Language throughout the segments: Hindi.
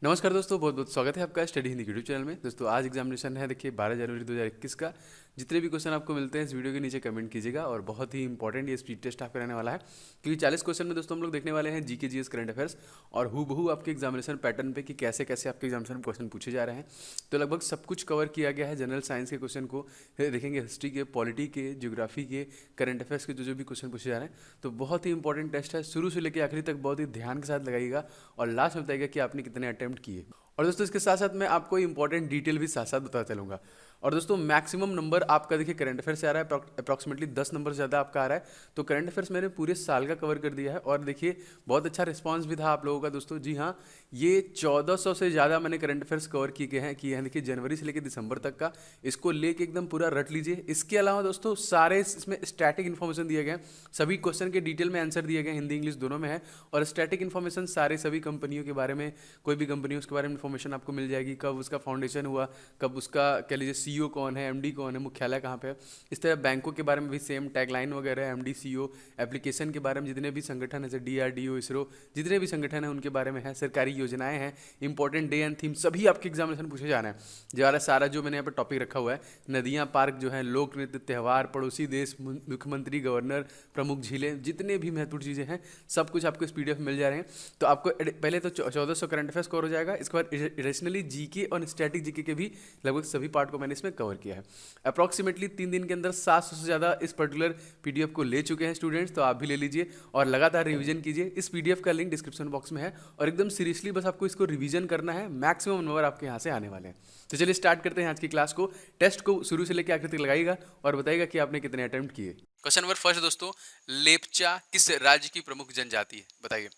नमस्कार दोस्तों, बहुत बहुत स्वागत है आपका स्टडी हिंदी यूट्यूब चैनल में। दोस्तों आज एग्जामिनेशन है, देखिए 12 जनवरी 2021 का। जितने भी क्वेश्चन आपको मिलते हैं इस वीडियो के नीचे कमेंट कीजिएगा। और बहुत ही इंपॉर्टेंट ये स्पीड टेस्ट आपका रहने वाला है, क्योंकि 40 क्वेश्चन में दोस्तों हम लोग देखने वाले हैं जीके जीएस करंट अफेयर्स और हूबहू आपके एग्जामिनेशन पैटर्न पे कि कैसे कैसे आपके एग्जामिनेशन में क्वेश्चन पूछे जा रहे हैं। तो लगभग सब कुछ कवर किया गया है। जनरल साइंस के क्वेश्चन को देखेंगे, हिस्ट्री के, पॉलिटी के, ज्योग्राफी के, करंट अफेयर्स के जो भी क्वेश्चन पूछे जा रहे हैं। तो बहुत ही इंपॉर्टेंट टेस्ट है, शुरू से लेकर आखिरी तक बहुत ही ध्यान के साथ लगाइएगा और लास्ट में बताइएगा कि आपने कितने अटेम्प्ट किए। और दोस्तों इसके साथ साथ मैं आपको इंपॉर्टेंट डिटेल भी साथ साथ बताता चलूंगा। और दोस्तों मैक्सिमम नंबर आपका देखिए करंट अफेयर से आ रहा है, अप्रॉक्सीमेटली 10 नंबर से ज़्यादा आपका आ रहा है। तो करंट अफेयर्स मैंने पूरे साल का कवर कर दिया है और देखिए बहुत अच्छा रिस्पांस भी था आप लोगों का दोस्तों। जी हाँ, ये 1400 से ज़्यादा मैंने करंट अफेयर्स कवर किए हैं देखिए जनवरी से लेकर दिसंबर तक का। इसको लेके एकदम पूरा रट लीजिए। इसके अलावा दोस्तों सारे इसमें स्टैटिक इन्फॉर्मेशन दिए गए हैं, सभी क्वेश्चन के डिटेल में आंसर दिए गए, हिंदी इंग्लिश दोनों में है। और स्टैटिक इन्फॉर्मेशन सारे सभी कंपनियों के बारे में, कोई भी कंपनी उसके बारे में इन्फॉर्मेशन आपको मिल जाएगी, कब उसका फाउंडेशन हुआ, कब उसका कह लीजिए सीईओ कौन है, एमडी कौन है, मुख्यालय कहाँ पे है। इस तरह बैंकों के बारे में भी सेम टैगलाइन वगैरह, एमडी सीईओ, एप्लीकेशन के बारे में जितने भी संगठन है जैसे डीआरडीओ, इसरो, जितने भी संगठन हैं उनके बारे में है, सरकारी योजनाएं हैं, इंपॉर्टेंट डे एंड थीम, सभी आपके एग्जामिनेशन पूछे जा रहे हैं। जो सारा जो मैंने यहाँ पर टॉपिक रखा हुआ है, नदियाँ, पार्क जो है, लोक नृत्य, त्यौहार, पड़ोसी देश, मुख्यमंत्री, गवर्नर, प्रमुख झीलें, जितने भी महत्वपूर्ण चीज़ें हैं सब कुछ आपको इस पीडीएफ मिल जा रहे हैं। तो आपको पहले तो 1400 करंट अफेयर्स कवर हो जाएगा। इसके बाद एडिशनली जीके और स्टैटिक जीके के भी लगभग सभी पार्ट को मैंने इसमें कवर किया है। अप्रॉक्सीमेटली 3 दिन के अंदर 700 से ज़्यादा इस पर्टिकुलर पीडीएफ को ले चुके हैं स्टूडेंट्स। तो आप भी ले लीजिए और लगातार रिवीजन कीजिए। इस पीडीएफ का लिंक डिस्क्रिप्शन बॉक्स में है और एकदम सीरियसली बस आपको इसको रिवीजन करना है। मैक्सिमम नंबर आपके यहाँ से आने वाले हैं। तो चलिए स्टार्ट करते हैं आज की क्लास को। टेस्ट को शुरू से लेकर आखिर तक लगाइएगा और बताइएगा कि आपने कितने अटेम्प्ट किए। क्वेश्चन नंबर फर्स्ट दोस्तों, लेप्चा किस राज्य की प्रमुख जनजाति है, बताइए।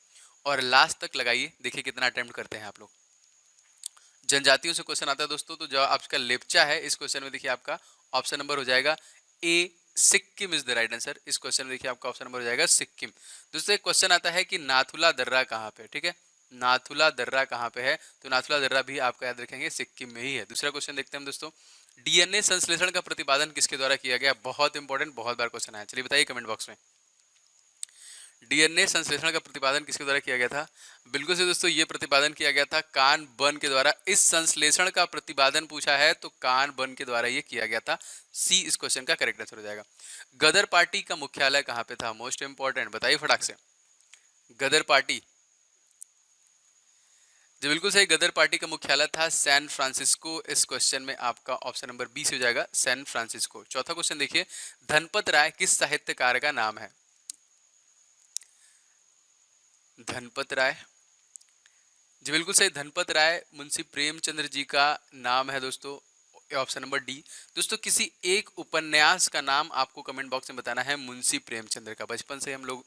और लास्ट तक लगाइए, देखिए कितना अटेम्प्ट करते हैं आप लोग। जनजातियों से क्वेश्चन आता है दोस्तों, तो जवाब आपका लेप्चा है। इस क्वेश्चन में देखिए आपका ऑप्शन नंबर हो जाएगा A, Sikkim is the right answer. इस क्वेश्चन में देखिए आपका ऑप्शन नंबर हो जाएगा सिक्किम। दोस्तों एक क्वेश्चन आता है कि नाथुला दर्रा कहाँ पे, ठीक है, नाथुला दर्रा कहाँ पे है, तो नाथुला दर्रा भी आपका याद रखेंगे सिक्किम में ही है। दूसरा क्वेश्चन देखते हैं हम दोस्तों, डीएनए संश्लेषण का प्रतिपादन किसके द्वारा किया गया। बहुत इंपॉर्टेंट, बहुत बार क्वेश्चन आया, चलिए बताइए कमेंट बॉक्स में। डीएनए संश्लेषण का प्रतिपादन किसके द्वारा किया गया था। बिल्कुल से दोस्तों, ये प्रतिपादन किया गया था कान बर्न के द्वारा। इस संश्लेषण का प्रतिपादन पूछा है तो कान बर्न के द्वारा ये किया गया था। सी इस क्वेश्चन का करेक्ट आंसर हो जाएगा। गदर पार्टी का मुख्यालय कहाँ पे था, मोस्ट इंपॉर्टेंट, बताइए फटाक से। गदर पार्टी, जो बिल्कुल सही, गदर पार्टी का मुख्यालय था सैन फ्रांसिस्को। इस क्वेश्चन में आपका ऑप्शन नंबर बी से हो जाएगा सैन फ्रांसिस्को। चौथा क्वेश्चन देखिए, धनपत राय किस साहित्यकार का नाम है। धनपत राय, जी बिल्कुल सही, धनपत राय मुंशी प्रेमचंद्र जी का नाम है दोस्तों। Option number D. दोस्तों किसी एक उपन्यास का नाम आपको कमेंट बॉक्स में बताना है मुंशी प्रेमचंद्र का। बचपन से हम लोग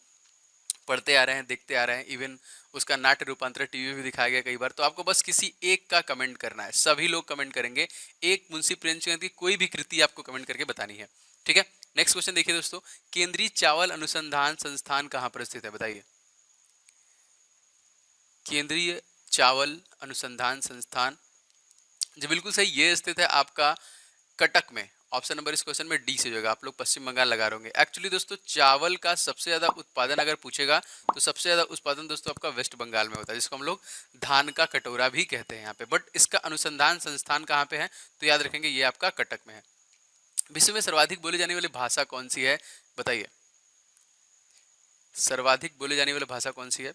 पढ़ते आ रहे हैं, देखते आ रहे हैं, इवन उसका नाट्य रूपांतर टीवी में भी दिखाया गया कई बार। तो आपको बस किसी एक का कमेंट करना है, सभी लोग कमेंट करेंगे, एक मुंशी प्रेमचंद की कोई भी कृति आपको कमेंट करके बतानी है, ठीक है। नेक्स्ट क्वेश्चन देखिए दोस्तों, केंद्रीय चावल अनुसंधान संस्थान कहाँ पर स्थित है, बताइए। केंद्रीय चावल अनुसंधान संस्थान, जी बिल्कुल सही, ये स्थित है आपका कटक में। ऑप्शन नंबर इस क्वेश्चन में डी से होगा। आप लोग पश्चिम बंगाल लगा रहे होंगे। एक्चुअली दोस्तों चावल का सबसे ज्यादा उत्पादन अगर पूछेगा तो सबसे ज्यादा उत्पादन दोस्तों आपका वेस्ट बंगाल में होता है, जिसको हम लोग धान का कटोरा भी कहते हैं यहाँ पे। बट इसका अनुसंधान संस्थान कहाँ पे है, तो याद रखेंगे ये आपका कटक में है। विश्व में सर्वाधिक बोली जाने वाली भाषा कौन सी है, बताइए। सर्वाधिक बोली जाने वाली भाषा कौन सी है,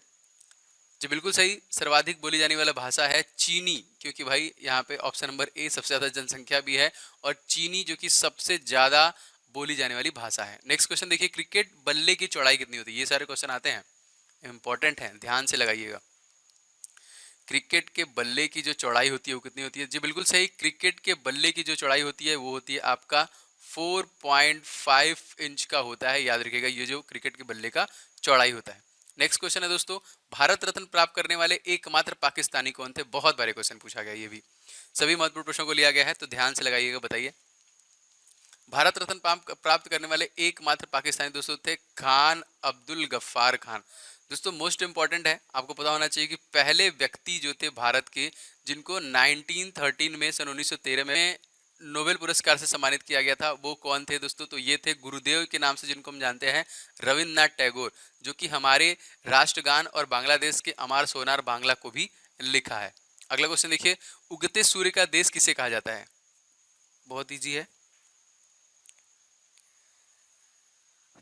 जी बिल्कुल सही, सर्वाधिक बोली जाने वाला भाषा है चीनी। क्योंकि भाई यहाँ पे ऑप्शन नंबर ए सबसे ज्यादा जनसंख्या भी है और चीनी जो कि सबसे ज्यादा बोली जाने वाली भाषा है। नेक्स्ट क्वेश्चन देखिए, क्रिकेट बल्ले की चौड़ाई कितनी होती है। ये सारे क्वेश्चन आते हैं, इंपॉर्टेंट है, ध्यान से लगाइएगा। क्रिकेट के बल्ले की जो चौड़ाई होती है वो कितनी होती है, जी बिल्कुल सही, क्रिकेट के बल्ले की जो चौड़ाई होती है वो होती है आपका 4.5 इंच का होता है। याद रखिएगा ये जो क्रिकेट के बल्ले का चौड़ाई होता है। नेक्स्ट क्वेश्चन है दोस्तों, भारत रत्न प्राप्त करने वाले एकमात्र पाकिस्तानी कौन थे। बहुत बार क्वेश्चन पूछा गया, ये भी सभी महत्वपूर्ण प्रश्नों को लिया गया है, तो ध्यान से लगाइएगा, बताइए। भारत रत्न प्राप्त करने वाले एकमात्र पाकिस्तानी दोस्तों थे खान अब्दुल गफ्फार खान। दोस्तों मोस्ट इंपॉर्टेंट है, आपको पता होना चाहिए कि पहले व्यक्ति जो थे भारत के जिनको 1913 में, सन 1913 में नोबेल पुरस्कार से सम्मानित किया गया था, वो कौन थे दोस्तों, तो ये थे गुरुदेव के नाम से जिनको हम जानते हैं, रविन्द्रनाथ टैगोर, जो कि हमारे राष्ट्रगान और बांग्लादेश के अमार सोनार बांग्ला को भी लिखा है। अगला क्वेश्चन देखिए, उगते सूर्य का देश किसे कहा जाता है? बहुत इजी है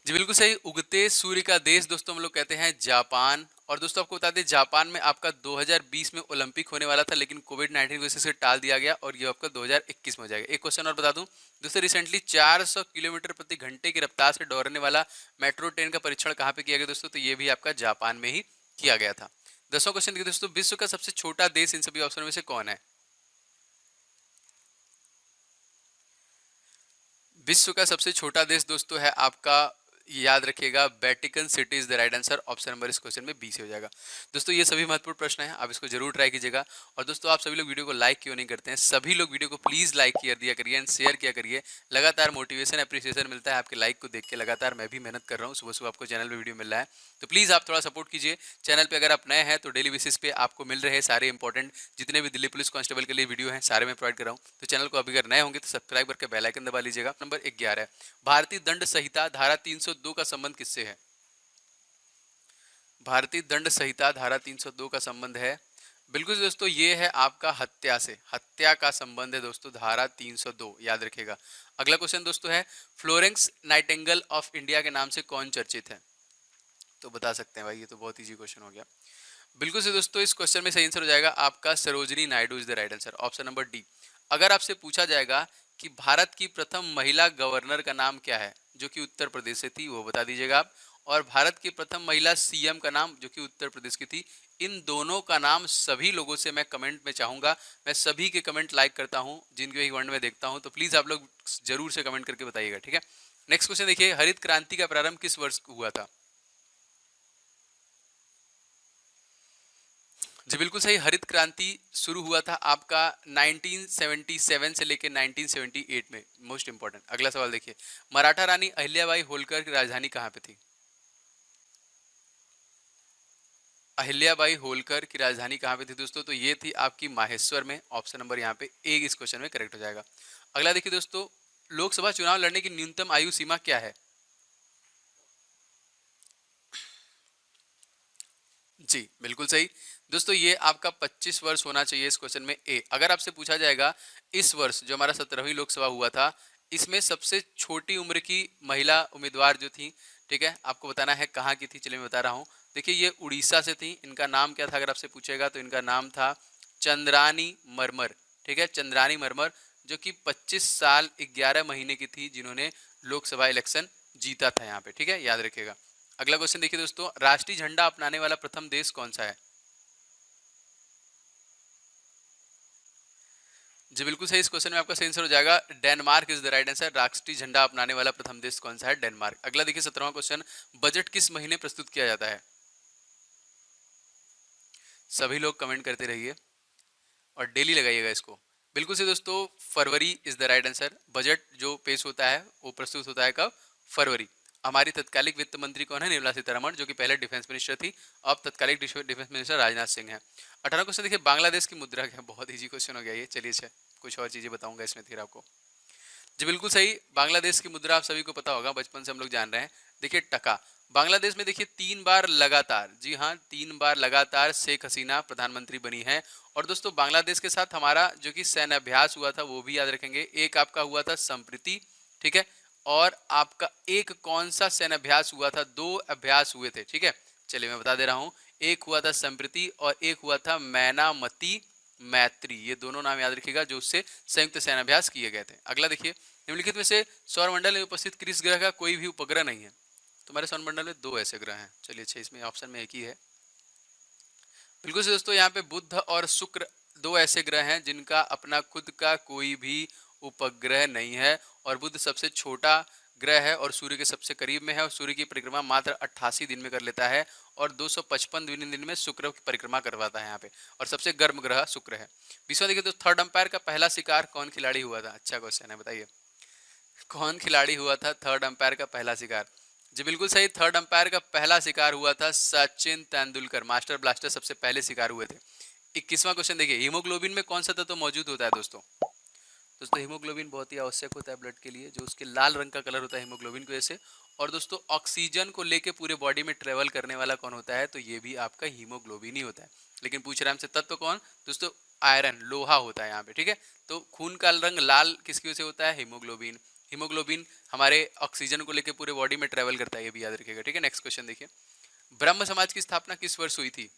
जी, बिल्कुल सही। उगते सूर्य का देश दोस्तों हम लोग कहते हैं जापान। और दोस्तों आपको बता दें, जापान में आपका 2020 में ओलंपिक होने वाला था, लेकिन कोविड-19 की वजह से टाल दिया गया और ये आपका 2021 में हो जाएगा। एक क्वेश्चन और बता दूं दोस्तों, रिसेंटली 400 किलोमीटर प्रति घंटे की रफ्तार से दौड़ने वाला मेट्रो ट्रेन का परीक्षण कहाँ पे किया गया दोस्तों? तो ये भी आपका जापान में ही किया गया था। 10वां क्वेश्चन देखिए दोस्तों, विश्व का सबसे छोटा देश इन सभी ऑप्शन में से कौन है? विश्व का सबसे छोटा देश दोस्तों है आपका, याद रखिएगा, Vatican city is the right answer. Option number इस क्वेश्चन में बी से हो जाएगा। दोस्तों ये सभी महत्वपूर्ण प्रश्न हैं, आप इसको जरूर ट्राई कीजिएगा। और दोस्तों आप सभी लोग वीडियो को लाइक क्यों नहीं करते हैं? सभी लोग वीडियो को प्लीज लाइक कर दिया करिए एंड शेयर किया करिए। लगातार मोटिवेशन अप्रिसिएशन मिलता है आपके लाइक को देख के। लगातार मैं भी मेहनत कर रहा हूँ, सुबह सुबह आपको चैनल पे वीडियो मिल रहा है, तो प्लीज आप थोड़ा सपोर्ट कीजिए। चैनल पे अगर आप नए हैं तो डेली बेसिस पे आपको मिल रहे हैं सारे इंपॉर्टेंट जितने भी दिल्ली पुलिस कांस्टेबल के लिए वीडियो हैं, सारे मैं प्रोवाइड कर रहा हूँ। तो चैनल को अभी अगर नए होंगे तो सब्सक्राइब करके बेल आइकन दबा लीजिएगा। नंबर 11 है, भारतीय दंड संहिता धारा 302 का संबंध किससे है? भारतीय दंड संहिता धारा 302 का संबंध है, बिल्कुल दोस्तों, ये है आपका हत्या से। हत्या का संबंध है दोस्तों धारा 302, याद रखिएगा। अगला क्वेश्चन दोस्तों है, फ्लोरेंस नाइटिंगेल ऑफ इंडिया के नाम से कौन चर्चित है? तो बता सकते हैं भाई, ये तो बहुत इजी क्वेश्चन हो गया। बिल्कुल से दोस्तों, इस क्वेश्चन में सही आंसर हो जाएगा आपका Sarojini Naidu is the right answer. Option number D. अगर आपसे पूछा जाएगा कि भारत की प्रथम महिला गवर्नर का नाम क्या है, जो कि उत्तर प्रदेश से थी, वो बता दीजिएगा आप। और भारत की प्रथम महिला सीएम का नाम, जो कि उत्तर प्रदेश की थी। इन दोनों का नाम सभी लोगों से मैं कमेंट में चाहूंगा, मैं सभी के कमेंट लाइक करता हूं, जिनके भी कमेंट में देखता हूं, तो प्लीज आप लोग जरूर से कमेंट करके बताइएगा, ठीक है। नेक्स्ट क्वेश्चन देखिए, हरित क्रांति का प्रारंभ किस वर्ष हुआ था? जी बिल्कुल सही, हरित क्रांति शुरू हुआ था आपका 1977 से लेकर 1978 में। Most important. अगला सवाल देखिए, मराठा रानी अहिल्याबाई होलकर की राजधानी कहाँ पे थी? अहिल्याबाई होलकर की राजधानी कहाँ पे थी दोस्तों? तो ये थी आपकी माहेश्वर में। ऑप्शन नंबर यहाँ पे ए इस क्वेश्चन में करेक्ट हो जाएगा। अगला देखिए दोस्तों, लोकसभा चुनाव लड़ने की न्यूनतम आयु सीमा क्या है? जी बिल्कुल सही दोस्तों, ये आपका 25 वर्ष होना चाहिए इस क्वेश्चन में ए। अगर आपसे पूछा जाएगा इस वर्ष जो हमारा 17वीं लोकसभा हुआ था, इसमें सबसे छोटी उम्र की महिला उम्मीदवार जो थी, ठीक है, आपको बताना है कहाँ की थी। चलिए मैं बता रहा हूँ। देखिए ये उड़ीसा से थी। इनका नाम क्या था अगर आपसे पूछेगा तो इनका नाम था चंद्रानी मरमर, ठीक है, चंद्रानी मरमर, जो कि 25 साल 11 महीने की थी, जिन्होंने लोकसभा इलेक्शन जीता था यहाँ पे, ठीक है, याद रखिएगा। अगला क्वेश्चन देखिए दोस्तों, राष्ट्रीय झंडा अपनाने वाला प्रथम देश कौन सा है? जी बिल्कुल सही, इस क्वेश्चन में आपका सही आंसर हो जाएगा Denmark is the right answer. राष्ट्रीय झंडा अपनाने वाला प्रथम देश कौन सा है? डेनमार्क। अगला देखिए 17वां क्वेश्चन, बजट किस महीने प्रस्तुत किया जाता है? सभी लोग कमेंट करते रहिए और डेली लगाइएगा इसको। बिल्कुल से दोस्तों, February is the right answer. Budget जो पेश होता है वो प्रस्तुत होता है कब? फरवरी। हमारी तत्कालिक वित्त मंत्री कौन है? निर्मला सीतारमण, जो कि पहले डिफेंस मिनिस्टर थी, अब तत्कालिक डिफेंस मिनिस्टर राजनाथ सिंह है। 18वां क्वेश्चन देखिए, बांग्लादेश की मुद्रा क्या है? बहुत इजी क्वेश्चन हो गया ये। चलिए अच्छा, कुछ और चीजें बताऊंगा इसमें फिर आपको। जी बिल्कुल सही, बांग्लादेश की मुद्रा आप सभी को पता होगा, बचपन से हम लोग जान रहे हैं। देखिए टका। बांग्लादेश में देखिए 3 बार लगातार, जी हाँ 3 बार लगातार शेख हसीना प्रधानमंत्री बनी है। और दोस्तों बांग्लादेश के साथ हमारा जो कि सैन्य अभ्यास हुआ था वो भी याद रखेंगे। एक आपका हुआ था संप्रीति, ठीक है, और आपका एक कौन सा सैन्य अभ्यास हुआ था? 2 अभ्यास हुए थे, ठीक है। चलिए मैं बता दे रहा हूँ, एक हुआ था संप्रीति और एक हुआ था मैनामती मैत्री। ये दोनों नाम याद रखिएगा, जो उससे संयुक्त सैन्याभ्यास किए गए थे। अगला देखिए, निम्नलिखित में से सौरमंडल में उपस्थित किस ग्रह का कोई भी उपग्रह नहीं है? तुम्हारे सौरमंडल में 2 ऐसे ग्रह हैं। चलिए अच्छा, इसमें ऑप्शन में एक ही है। बिल्कुल से दोस्तों, यहाँ पे बुध और शुक्र 2 ऐसे ग्रह हैं जिनका अपना खुद का कोई भी उपग्रह नहीं है। और बुध सबसे छोटा ग्रह है और सूर्य के सबसे करीब में है, और सूर्य की परिक्रमा मात्र 88 दिन में कर लेता है, और 255 दिन में शुक्र की परिक्रमा करवाता है यहाँ पे। और सबसे गर्म ग्रह शुक्र है। 20वां देखिए तो, थर्ड अंपायर का पहला शिकार कौन खिलाड़ी हुआ था? अच्छा क्वेश्चन है, बताइए कौन खिलाड़ी हुआ था थर्ड अंपायर का पहला शिकार? जी बिल्कुल सही, थर्ड अंपायर का पहला शिकार हुआ था सचिन तेंदुलकर। मास्टर ब्लास्टर सबसे पहले शिकार हुए थे। 21वां क्वेश्चन देखिए, हीमोग्लोबिन में कौन सा तत्व मौजूद होता है दोस्तों? दोस्तों हीमोग्लोबिन बहुत ही आवश्यक होता है ब्लड के लिए, जो उसके लाल रंग का कलर होता है हीमोग्लोबिन की वजह से। और दोस्तों ऑक्सीजन को लेके पूरे बॉडी में ट्रेवल करने वाला कौन होता है? तो ये भी आपका हीमोग्लोबिन ही होता है। लेकिन पूछ रहे हैं हमसे तत्व कौन दोस्तों? आयरन, लोहा होता है यहाँ पे, ठीक है। तो खून का रंग लाल किसकी वजह से होता है? हीमोग्लोबिन। हीमोग्लोबिन हमारे ऑक्सीजन को लेकर पूरे बॉडी में ट्रेवल करता है, ये भी याद रखिएगा, ठीक है। नेक्स्ट क्वेश्चन देखिए, ब्रह्म समाज की स्थापना किस वर्ष हुई थी?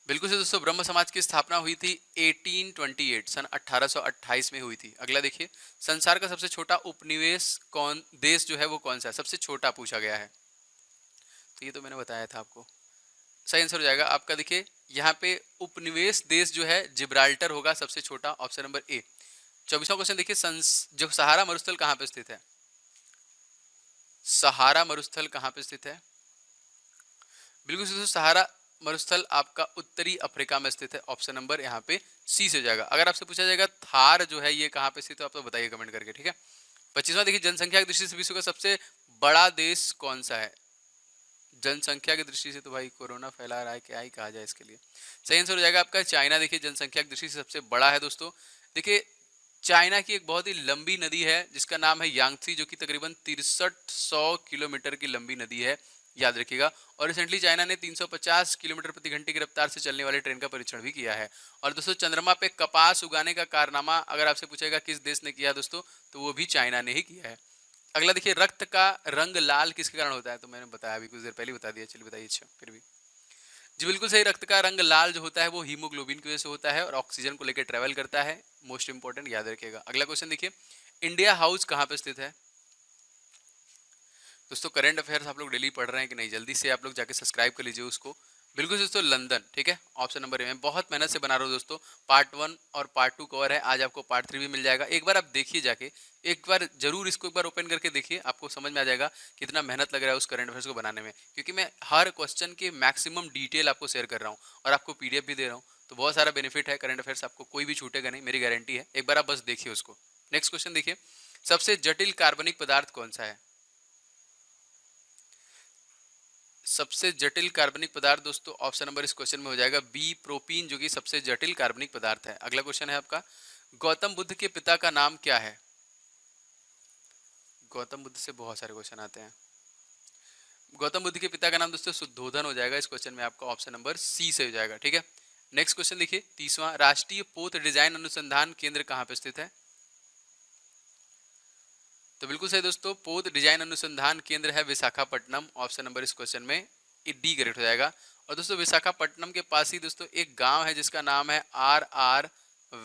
बिल्कुल से दोस्तों, ब्रह्म समाज की स्थापना हुई थी 1828, सन 1828 में हुई थी। अगला देखिए, संसार का सबसे छोटा उपनिवेश कौन देश जो है वो कौन सा है? सबसे छोटा पूछा गया है, तो ये तो मैंने बताया था आपको। सही आंसर हो जाएगा आपका, देखिए यहाँ पे उपनिवेश देश जो है जिब्राल्टर होगा सबसे छोटा, ऑप्शन नंबर ए। 24वां क्वेश्चन देखिए, जो सहारा मरुस्थल कहाँ पे स्थित है? सहारा मरुस्थल कहाँ पे स्थित है? बिल्कुल दोस्तों, सहारा मरुस्थल आपका उत्तरी अफ्रीका में स्थित है, ऑप्शन नंबर यहाँ पे सी से हो जाएगा। अगर आपसे पूछा जाएगा थार जो है ये कहाँ पे स्थित है, आप तो बताइए कमेंट करके, ठीक है। 25वां देखिए, जनसंख्या की दृष्टि से विश्व का सबसे बड़ा देश कौन सा है? जनसंख्या की दृष्टि से तो भाई कोरोना फैला रहा है, क्या ही कहा जाए इसके लिए। सही आंसर हो जाएगा आपका चाइना, देखिए जनसंख्या की दृष्टि से सबसे बड़ा है दोस्तों। देखिए चाइना की एक बहुत ही लंबी नदी है जिसका नाम है यांगत्सी, जो कि तकरीबन 6300 किलोमीटर की लंबी नदी है, याद रखिएगा। और रिसेंटली चाइना ने 350 किलोमीटर प्रति घंटे की रफ्तार से चलने वाली ट्रेन का परीक्षण भी किया है। और दोस्तों चंद्रमा पे कपास उगाने का कारनामा अगर आपसे पूछेगा किस देश ने किया दोस्तों, तो वो भी चाइना ने ही किया है। अगला देखिए, रक्त का रंग लाल किसके कारण होता है? तो मैंने बताया अभी कुछ देर पहले बता दिया, चलिए बताइए। अच्छा फिर भी जी बिल्कुल सही, रक्त का रंग लाल जो होता है वो हीमोग्लोबिन की वजह से होता है और ऑक्सीजन को लेकर ट्रेवल करता है, मोस्ट इंपॉर्टेंट, याद रखिएगा। अगला क्वेश्चन देखिए, इंडिया हाउस कहाँ पे स्थित है? दोस्तों करंट अफेयर्स आप लोग डेली पढ़ रहे हैं कि नहीं? जल्दी से आप लोग जाके सब्सक्राइब कर लीजिए उसको। बिल्कुल दोस्तों, लंदन, ठीक है, ऑप्शन नंबर ए। मैं बहुत मेहनत से बना रहा हूँ दोस्तों, पार्ट 1 और पार्ट 2 कवर है, आज आपको पार्ट 3 भी मिल जाएगा। एक बार आप देखिए जाके, एक बार जरूर इसको एक बार ओपन करके देखिए, आपको समझ में आ जाएगा कितना मेहनत लग रहा है उस करंट अफेयर्स को बनाने में, क्योंकि मैं हर क्वेश्चन के मैक्सिमम डिटेल आपको शेयर कर रहा हूँ और आपको पीडीएफ भी दे रहा हूँ। तो बहुत सारा बेनिफिट है करंट अफेयर्स, आपको कोई भी छूटेगा नहीं, मेरी गारंटी है। एक बार आप बस देखिए उसको। नेक्स्ट क्वेश्चन देखिए, सबसे जटिल कार्बनिक पदार्थ कौन सा है? सबसे जटिल कार्बनिक पदार्थ दोस्तों, ऑप्शन नंबर इस क्वेश्चन में हो जाएगा बी, प्रोपीन, जो कि सबसे जटिल कार्बनिक पदार्थ है। अगला क्वेश्चन है आपका, गौतम बुद्ध के पिता का नाम क्या है? गौतम बुद्ध से बहुत सारे क्वेश्चन आते हैं। गौतम बुद्ध के पिता का नाम दोस्तों शुद्धोधन हो जाएगा, इस क्वेश्चन में आपका ऑप्शन नंबर सी से हो जाएगा, ठीक है। नेक्स्ट क्वेश्चन देखिए, 30वां, राष्ट्रीय पोत डिजाइन अनुसंधान केंद्र कहाँ पे स्थित है? तो बिल्कुल सही दोस्तों, पोत डिजाइन अनुसंधान केंद्र है विशाखापट्टनम, ऑप्शन नंबर इस क्वेश्चन में डी करेक्ट हो जाएगा। और दोस्तों विशाखापट्टनम के पास ही दोस्तों एक गांव है जिसका नाम है आर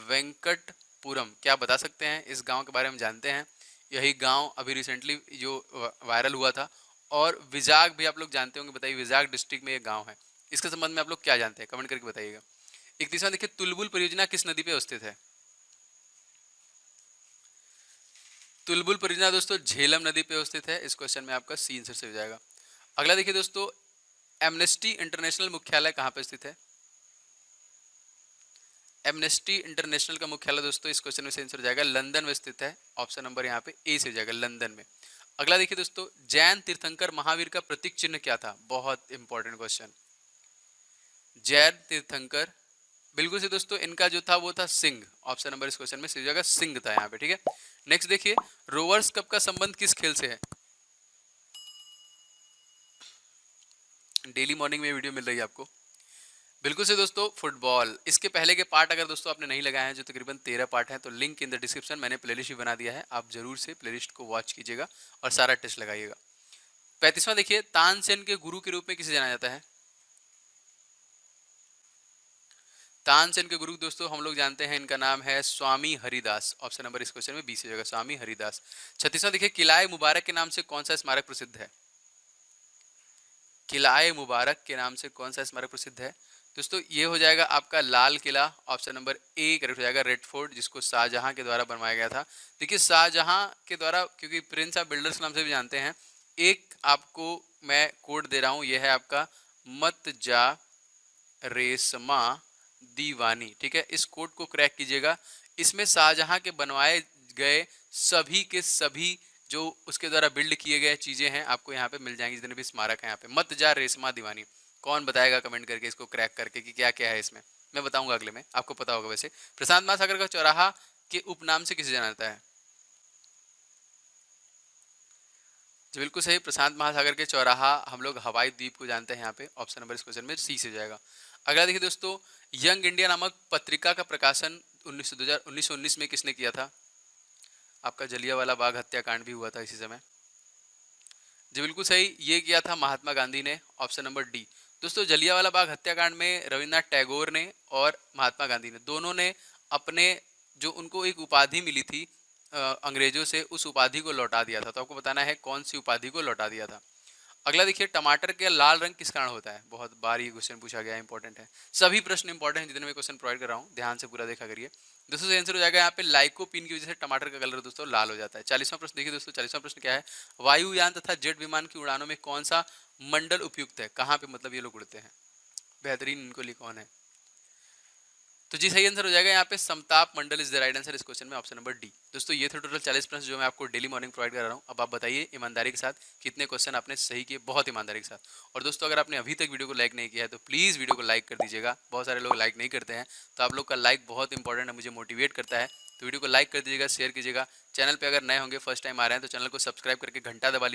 वेंकटपुरम। क्या बता सकते हैं इस गांव के बारे में? जानते हैं, यही गांव अभी रिसेंटली जो वायरल हुआ था। और विजाग भी आप लोग जानते होंगे, बताइए विजाग डिस्ट्रिक्ट में एक गाँव है, इसके संबंध में आप लोग क्या जानते हैं, कमेंट करके बताइएगा। 31वां देखिए, तुलबुल परियोजना किस नदी पे अवस्थित है? तुलबुल परियोजना दोस्तों झेलम नदी पे अवस्थित है, इस क्वेश्चन में आपका सी आंसर से हो जाएगा। अगला देखिए दोस्तों, एमनेस्टी इंटरनेशनल मुख्यालय कहाँ पे स्थित है? एमनेस्टी इंटरनेशनल का मुख्यालय दोस्तों इस क्वेश्चन में से आंसर हो जाएगा लंदन में स्थित है, ऑप्शन नंबर यहाँ पे ए से हो जाएगा, लंदन में। अगला देखिए दोस्तों, जैन तीर्थंकर महावीर का प्रतीक चिन्ह क्या था? बहुत इंपॉर्टेंट क्वेश्चन। जैन तीर्थंकर, बिल्कुल से दोस्तों इनका जो था वो था सिंह, ऑप्शन नंबर इस क्वेश्चन में सही हो जाएगा, सिंह था यहाँ पे, ठीक है। नेक्स्ट देखिए, रोवर्स कप का संबंध किस खेल से है? डेली मॉर्निंग में वीडियो मिल रही है आपको। बिल्कुल से दोस्तों, फुटबॉल। इसके पहले के पार्ट अगर दोस्तों आपने नहीं लगाए हैं, जो तकरीबन 13 पार्ट हैं, तो लिंक इन द डिस्क्रिप्शन, मैंने प्लेलिस्ट भी बना दिया है, आप जरूर से प्लेलिस्ट को वॉच कीजिएगा और सारा टेस्ट लगाइएगा। 35वां देखिए, तानसेन के गुरु के रूप में किसे जाना जाता है? तानसेन के गुरु दोस्तों हम लोग जानते हैं, इनका नाम है स्वामी हरिदास, ऑप्शन नंबर इस क्वेश्चन में 20 से जगह स्वामी हरिदास। 36वां देखिए, किलाए मुबारक के नाम से कौन सा स्मारक प्रसिद्ध है? किलाए मुबारक के नाम से कौन सा स्मारक प्रसिद्ध है दोस्तों? ये हो जाएगा आपका Lal Qila, option number A correct हो जाएगा, रेड फोर्ट, जिसको शाहजहां के द्वारा बनवाया गया था। देखिए शाहजहां के द्वारा, क्योंकि प्रिंस ऑफ बिल्डर्स नाम से भी जानते हैं। एक आपको मैं कोड दे रहा हूं, यह है आपका मत जा रेशमा दीवानी, ठीक है, इस कोड को क्रैक कीजिएगा। इसमें शाहजहां के बनवाए गए सभी के सभी जो उसके द्वारा बिल्ड किए गए चीजें हैं आपको यहाँ पे मिल जाएंगी, जितने भी स्मारक हैं यहाँ पे। मत जा रेशमा दीवानी, कौन बताएगा कमेंट करके इसको क्रैक करके कि क्या क्या है इसमें? मैं बताऊंगा अगले में, आपको पता होगा वैसे। प्रशांत महासागर का चौराहा के उपनाम से किसे जाना जाता है? जी बिल्कुल सही, प्रशांत महासागर के चौराहा हम लोग हवाई द्वीप को जानते हैं यहाँ पे, ऑप्शन नंबर इस क्वेश्चन में सी से जाएगा। अगला देखिए दोस्तों, यंग इंडिया नामक पत्रिका का प्रकाशन 1919 में किसने किया था? आपका जलियांवाला बाग हत्याकांड भी हुआ था इसी समय। जी बिल्कुल सही, ये किया था महात्मा गांधी ने, ऑप्शन नंबर डी। दोस्तों जलियांवाला बाग हत्याकांड में रविन्द्रनाथ टैगोर ने और महात्मा गांधी ने, दोनों ने अपने जो उनको एक उपाधि मिली थी अंग्रेजों से, उस उपाधि को लौटा दिया था। तो आपको बताना है कौन सी उपाधि को लौटा दिया था। अगला देखिए, टमाटर का लाल रंग किस कारण होता है? बहुत बार ये क्वेश्चन पूछा गया है, इंपॉर्टेंट है। सभी प्रश्न इंपॉर्टेंट हैं जितने मैं क्वेश्चन प्रोवाइड कर रहा हूँ, ध्यान से पूरा देखा करिए। दोस्तों सही आंसर हो जाएगा यहाँ पे लाइकोपीन की वजह से टमाटर का कलर दोस्तों लाल हो जाता है। 40वां प्रश्न देखिए दोस्तों, 40वां प्रश्न क्या है? वायुयान तथा जेट विमान की उड़ानों में कौन सा मंडल उपयुक्त है? कहाँ पे मतलब ये लोग उड़ते हैं? बेहतरीन इनको लिए कौन है? तो जी सही आंसर हो जाएगा यहाँ पे समताप मंडल इज द राइट आंसर इस क्वेश्चन में, ऑप्शन नंबर डी। दोस्तों ये थे टोटल 40 प्रश्न जो मैं आपको डेली मॉर्निंग प्रोवाइड कर रहा हूँ। अब आप बताइए ईमानदारी के साथ कितने क्वेश्चन आपने सही किए, बहुत ईमानदारी के साथ। और दोस्तों अगर आपने अभी तक वीडियो को लाइक नहीं किया है तो प्लीज़ वीडियो को लाइक कर दीजिएगा। बहुत सारे लोग लाइक नहीं करते हैं, तो आप लोग का लाइक बहुत इंपॉर्टेंट है, मुझे मोटिवेट करता है। तो वीडियो को लाइक कर दीजिएगा, शेयर कीजिएगा। चैनल पर अगर नए होंगे, फर्स्ट टाइम आ रहे हैं, तो चैनल को सब्सक्राइब करके घंटा दबा लीजिए।